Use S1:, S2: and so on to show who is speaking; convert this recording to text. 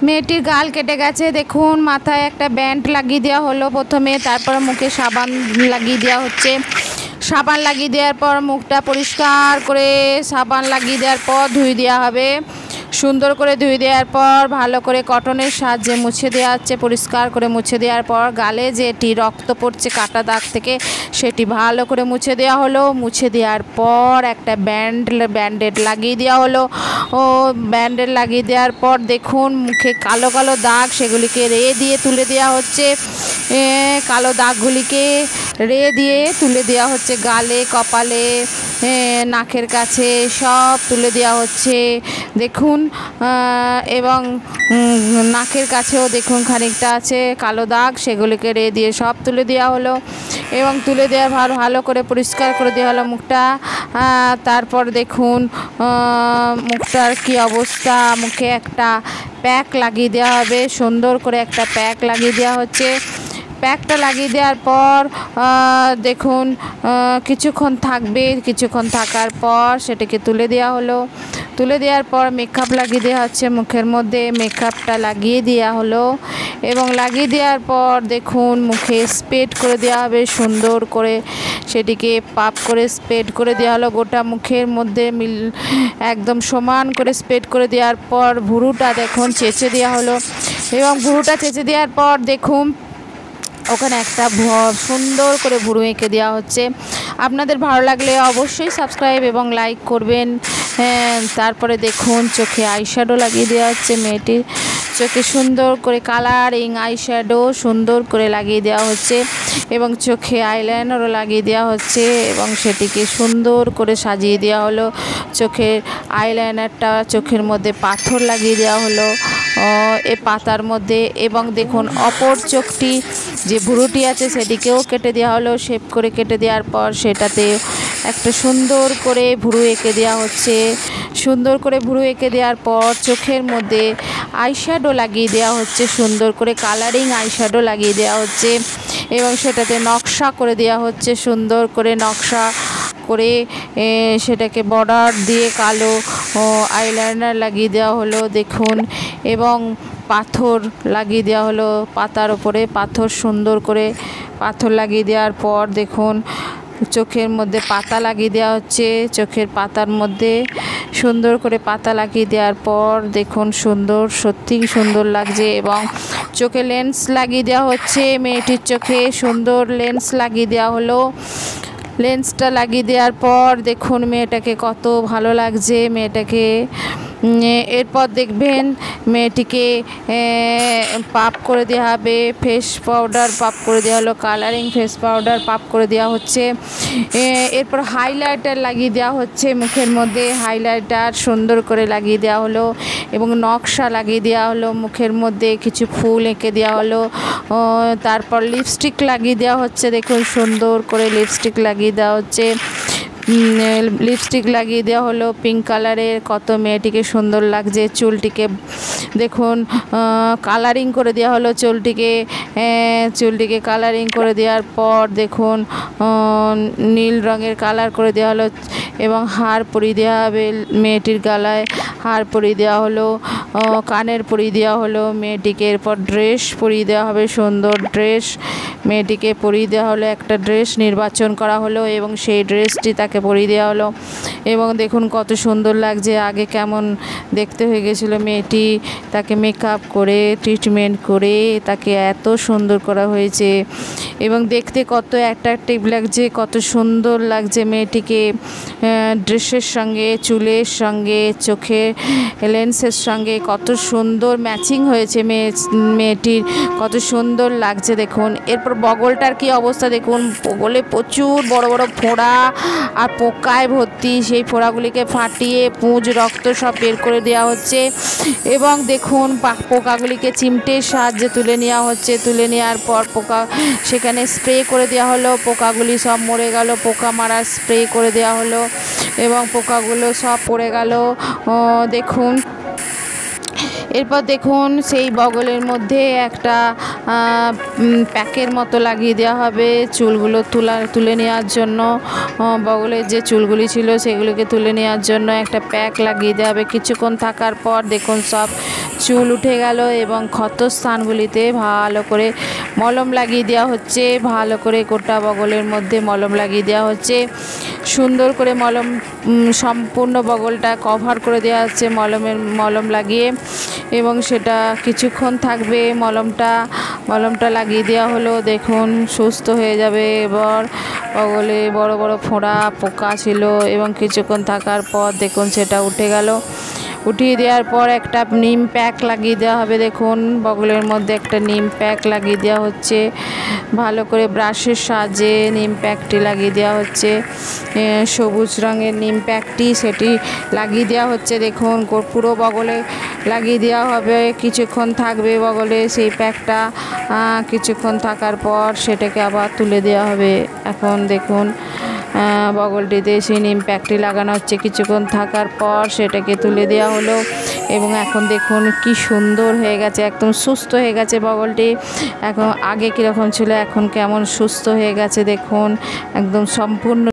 S1: মেয়েটির গাল কেটে গেছে, দেখুন মাথায় একটা ব্যান্ড লাগিয়ে দেওয়া হলো প্রথমে, তারপরে মুখে সাবান লাগিয়ে দেওয়া হচ্ছে। সাবান লাগিয়ে দেওয়ার পর মুখটা পরিষ্কার করে সাবান লাগিয়ে দেওয়ার পর ধুয়ে দেওয়া হবে। সুন্দর করে ধুয়ে দেওয়ার পর ভালো করে কটনের সাহায্যে মুছে দেওয়া হচ্ছে। পরিষ্কার করে মুছে দেওয়ার পর গালে যেটি রক্ত পড়ছে কাটা দাগ থেকে সেটি ভালো করে মুছে দেওয়া হলো। মুছে দেওয়ার পর একটা ব্যান্ডেড লাগিয়ে দেওয়া হলো। ব্যান্ডেড লাগিয়ে দেওয়ার পর দেখুন মুখে কালো কালো দাগ, সেগুলিকে রে দিয়ে তুলে দেওয়া হচ্ছে। কালো দাগগুলিকে রে দিয়ে তুলে দেওয়া হচ্ছে, গালে, কপালে, নাকের কাছে সব তুলে দেওয়া হচ্ছে দেখুন। এবং নাকের কাছেও দেখুন খানিকটা আছে কালো দাগ, সেগুলিকে রে দিয়ে সব তুলে দেওয়া হলো। এবং তুলে দেওয়ার ভালো করে পরিষ্কার করে দেওয়া হলো মুখটা। তারপর দেখুন মুখটার কি অবস্থা। মুখে একটা প্যাক লাগিয়ে দেওয়া হবে, সুন্দর করে একটা প্যাক লাগিয়ে দেওয়া হচ্ছে। প্যাকটা লাগিয়ে দেওয়ার পর দেখুন কিছুক্ষণ থাকবে। কিছুক্ষণ থাকার পর সেটাকে তুলে দেওয়া হলো। তুলে দেওয়ার পর মেকআপ লাগিয়ে দেওয়া হচ্ছে মুখের মধ্যে। মেকআপটা লাগিয়ে দেওয়া হলো এবং লাগিয়ে দেওয়ার পর দেখুন মুখে স্প্রেড করে দেওয়া হবে সুন্দর করে। সেটিকে পাপ করে স্প্রেড করে দেওয়া হলো গোটা মুখের মধ্যে একদম সমান করে স্প্রেড করে দেওয়ার পর ভুরুটা দেখুন চেঁচে দেওয়া হলো। এবং ভুরুটা চেঁচে দেওয়ার পর দেখুন ওখানে একটা সুন্দর করে ভুরু এঁকে দেওয়া হচ্ছে। আপনাদের ভালো লাগলে অবশ্যই সাবস্ক্রাইব এবং লাইক করবেন। তারপরে দেখুন চোখে আইশ্যাডো লাগিয়ে দেওয়া হচ্ছে। মেয়েটির চোখে সুন্দর করে কালারিং আইশ্যাডো সুন্দর করে লাগিয়ে দেওয়া হচ্ছে এবং চোখে আইলাইনারও লাগিয়ে দেওয়া হচ্ছে এবং সেটিকে সুন্দর করে সাজিয়ে দেওয়া হলো। চোখের আইলাইনারটা চোখের মধ্যে পাথর লাগিয়ে দেওয়া হলো এ পাতার মধ্যে। এবং দেখুন অপর চোখটি যে ভুরুটি আছে সেটিকেও কেটে দেওয়া হলো। শেপ করে কেটে দেওয়ার পর সেটাতে একটা সুন্দর করে ভুরু এঁকে দেওয়া হচ্ছে। সুন্দর করে ভুরু এঁকে দেওয়ার পর চোখের মধ্যে আইশ্যাডো লাগিয়ে দেওয়া হচ্ছে, সুন্দর করে কালারিং আইশ্যাডো লাগিয়ে দেওয়া হচ্ছে এবং সেটাতে নকশা করে দেওয়া হচ্ছে। সুন্দর করে নকশা করে সেটাকে বর্ডার দিয়ে কালো আইলাইনার লাগিয়ে দেওয়া হলো দেখুন। এবং পাথর লাগিয়ে দেওয়া হলো পাতার ওপরে। পাথর সুন্দর করে পাথর লাগিয়ে দেওয়ার পর দেখুন চোখের মধ্যে পাতা লাগিয়ে দেওয়া হচ্ছে। চোখের পাতার মধ্যে সুন্দর করে পাতা লাগিয়ে দেওয়ার পর দেখুন সুন্দর, সত্যিই সুন্দর লাগছে। এবং চোখে লেন্স লাগিয়ে দেওয়া হচ্ছে। মেয়েটির চোখে সুন্দর লেন্স লাগিয়ে দেওয়া হলো। লেন্সটা লাগিয়ে দেওয়ার পর দেখুন মেয়েটাকে কত ভালো লাগছে মেয়েটাকে। এরপর দেখবেন মেয়েটিকে পাপ করে দেওয়া হবে, ফেস পাউডার পাপ করে দেওয়া হলো, কালারিং ফেস পাউডার পাপ করে দেওয়া হচ্ছে। এরপর হাইলাইটার লাগিয়ে দেওয়া হচ্ছে মুখের মধ্যে। হাইলাইটার সুন্দর করে লাগিয়ে দেওয়া হলো এবং নকশা লাগিয়ে দেওয়া হলো মুখের মধ্যে। কিছু ফুল এঁকে দেওয়া হলো। তারপর লিপস্টিক লাগিয়ে দেওয়া হচ্ছে দেখুন সুন্দর করে লিপস্টিক লাগিয়ে দেওয়া হচ্ছে। লিপস্টিক লাগিয়ে দেওয়া হলো পিঙ্ক কালারের। কত মেয়েটিকে সুন্দর লাগছে। চুলটিকে দেখুন কালারিং করে দেওয়া হলো চুলটিকে কালারিং করে দেওয়ার পর দেখুন নীল রঙের কালার করে দেওয়া হলো এবং হার পরিয়ে দেওয়া হবে মেয়েটির গলায়। হার পরিয়ে দেওয়া হলো, কানের পরিয়ে দেওয়া হলো মেয়েটিকে। এরপর ড্রেস পরিয়ে দেওয়া হবে, সুন্দর ড্রেস মেয়েটিকে পরিয়ে দেওয়া হলো। একটা ড্রেস নির্বাচন করা হলো এবং সেই ড্রেসটি তাকে পরিয়ে দেওয়া হলো এবং দেখুন কত সুন্দর লাগছে। আগে কেমন দেখতে হয়ে গেছিলো মেয়েটি, তাকে মেকআপ করে ট্রিটমেন্ট করে তাকে এত সুন্দর করা হয়েছে এবং দেখতে কত অ্যাট্রাকটিভ লাগছে, কত সুন্দর লাগছে মেয়েটিকে। ড্রেসের সঙ্গে, চুলের সঙ্গে, চোখে লেন্সের সঙ্গে কত সুন্দর ম্যাচিং হয়েছে মেয়েটির, কত সুন্দর লাগছে দেখুন। এরপর বগলটার কি অবস্থা দেখুন, বগলে প্রচুর বড় বড় ফোঁড়া আর পোকায় ভর্তি। সেই ফোঁড়াগুলিকে ফাটিয়ে পুঁজ রক্ত সব বের করে দেওয়া হচ্ছে এবং দেখুন পোকাগুলিকে চিমটের সাহায্যে তুলে নেওয়া হচ্ছে। তুলে নেওয়ার পর পোকা সেখানে স্প্রে করে দেওয়া হলো, পোকাগুলি সব মরে গেল। পোকা মারার স্প্রে করে দেওয়া হলো এবং পোকাগুলো সব পড়ে গেল দেখুন। এরপর দেখুন সেই বগলের মধ্যে একটা প্যাকের মতো লাগিয়ে দেওয়া হবে চুলগুলো তুলে নেওয়ার জন্য। বগলের যে চুলগুলি ছিল সেগুলোকে তুলে নেওয়ার জন্য একটা প্যাক লাগিয়ে দেওয়া হবে। কিছুক্ষণ থাকার পর দেখুন সব চুল উঠে গেল এবং ক্ষতস্থানগুলিতে ভালো করে মলম লাগিয়ে দেওয়া হচ্ছে। ভালো করে গোটা বগলের মধ্যে মলম লাগিয়ে দেওয়া হচ্ছে। সুন্দর করে মলম সম্পূর্ণ বগলটা কভার করে দেওয়া হচ্ছে মলম লাগিয়ে, এবং সেটা কিছুক্ষণ থাকবে। মলমটা লাগিয়ে দেওয়া হলো। দেখুন সুস্থ হয়ে যাবে। এবার বগলে বড় বড় ফোঁড়া পোকা ছিল এবং কিছুক্ষণ থাকার পর দেখুন সেটা উঠে গেল। উঠিয়ে দেওয়ার পর একটা নিম প্যাক লাগিয়ে দেওয়া হবে। দেখুন বগলের মধ্যে একটা নিম প্যাক লাগিয়ে দেওয়া হচ্ছে। ভালো করে ব্রাশের সাহায্যে নিম প্যাকটি লাগিয়ে দেওয়া হচ্ছে। সবুজ রঙের নিম প্যাকটি সেটি লাগিয়ে দেওয়া হচ্ছে। দেখুন পুরো বগলে লাগিয়ে দেওয়া হবে। কিছুক্ষণ থাকবে বগলে সেই প্যাকটা। কিছুক্ষণ থাকার পর সেটাকে আবার তুলে দেওয়া হবে। এখন দেখুন বগলটিতে সেই নিম প্যাকটি লাগানো হচ্ছে। কিছুক্ষণ থাকার পর সেটাকে তুলে দেওয়া হলো এবং এখন দেখুন কি সুন্দর হয়ে গেছে, একদম সুস্থ হয়ে গেছে বগলটি। এখন আগে কীরকম ছিল, এখন কেমন সুস্থ হয়ে গেছে দেখুন, একদম সম্পূর্ণ